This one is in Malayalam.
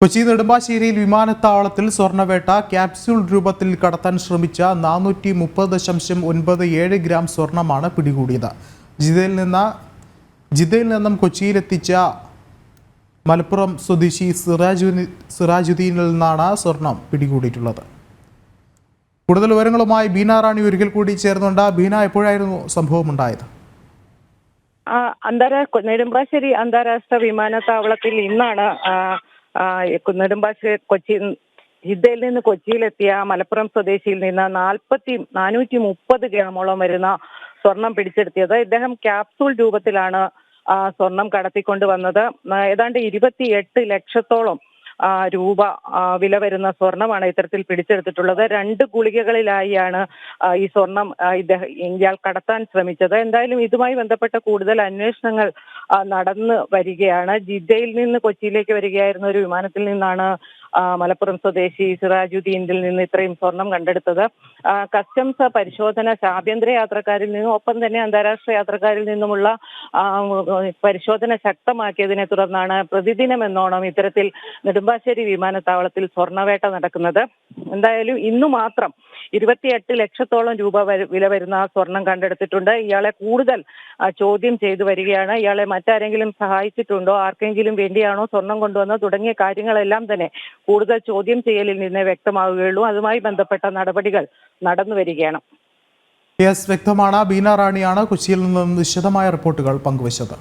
കൊച്ചി നെടുമ്പാശ്ശേരിയിൽ വിമാനത്താവളത്തിൽ സ്വർണ്ണവേട്ട ക്യാപ്സ്യൂൾ രൂപത്തിൽ കടത്താൻ ശ്രമിച്ച 430.97 ഗ്രാം സ്വർണമാണ് പിടികൂടിയത്. ജിദ്ദയിൽ നിന്നും കൊച്ചിയിലെത്തിച്ച മലപ്പുറം സ്വദേശി സിറാജുദ്ദീനിൽ നിന്നാണ് സ്വർണം പിടികൂടിയിട്ടുള്ളത്. കൂടുതൽ വിവരങ്ങളുമായി ബീന റാണി ഒരിക്കൽ കൂടി ചേർന്നുണ്ട്. ബീന, എപ്പോഴായിരുന്നു സംഭവം ഉണ്ടായത്? നെടുമ്പാശ്ശേരി അന്താരാഷ്ട്ര വിമാനത്താവളത്തിൽ ഇന്നാണ് ജിദ്ദയിൽ നിന്ന് കൊച്ചിയിലെത്തിയ മലപ്പുറം സ്വദേശിയിൽ നിന്ന് 430 ഗ്രാമോളം വരുന്ന സ്വർണം പിടിച്ചെടുത്തിയത്. ഇദ്ദേഹം ക്യാപ്സൂൾ രൂപത്തിലാണ് സ്വർണം കടത്തിക്കൊണ്ടുവന്നത്. ഏതാണ്ട് 28 ലക്ഷത്തോളം രൂപ വില വരുന്ന സ്വർണമാണ് ഇത്തരത്തിൽ പിടിച്ചെടുത്തിട്ടുള്ളത്. 2 ഗുളികകളിലായാണ് ഈ സ്വർണം ഇയാൾ കടത്താൻ ശ്രമിച്ചത്. എന്തായാലും ഇതുമായി ബന്ധപ്പെട്ട കൂടുതൽ അന്വേഷണങ്ങൾ നടന്നു വരികയാണ്. ജിദ്ദയിൽ നിന്ന് കൊച്ചിയിലേക്ക് വരികയായിരുന്ന ഒരു വിമാനത്തിൽ നിന്നാണ് മലപ്പുറം സ്വദേശി സിറാജുദ്ദീനിൽ നിന്ന് ഇത്രയും സ്വർണം കണ്ടെടുത്തത്. കസ്റ്റംസ് പരിശോധന ആഭ്യന്തര യാത്രക്കാരിൽ നിന്നും ഒപ്പം തന്നെ അന്താരാഷ്ട്ര യാത്രക്കാരിൽ നിന്നുമുള്ള പരിശോധന ശക്തമാക്കിയതിനെ തുടർന്നാണ് പ്രതിദിനം എന്നോണം ഇത്തരത്തിൽ നെടുമ്പാശ്ശേരി വിമാനത്താവളത്തിൽ സ്വർണ്ണവേട്ട നടക്കുന്നത്. എന്തായാലും ഇന്നു മാത്രം 28 ലക്ഷത്തോളം രൂപ വില വരുന്ന സ്വർണം കണ്ടെടുത്തിട്ടുണ്ട്. ഇയാളെ കൂടുതൽ ചോദ്യം ചെയ്തു വരികയാണ്. ഇയാളെ മറ്റാരെങ്കിലും സഹായിച്ചിട്ടുണ്ടോ, ആർക്കെങ്കിലും വേണ്ടിയാണോ സ്വർണം കൊണ്ടുവന്നത് തുടങ്ങിയ കാര്യങ്ങളെല്ലാം തന്നെ കൂടുതൽ ചോദ്യം ചെയ്യലിൽ നിന്നേ വ്യക്തമാവുകയുള്ളൂ. അതുമായി ബന്ധപ്പെട്ട നടപടികൾ നടന്നു വരികയാണ്. വ്യക്തമാണ്. ബീന റാണിയാണ് കൊച്ചിയിൽ നിന്നും വിശദമായ റിപ്പോർട്ടുകൾ പങ്കുവച്ചത്.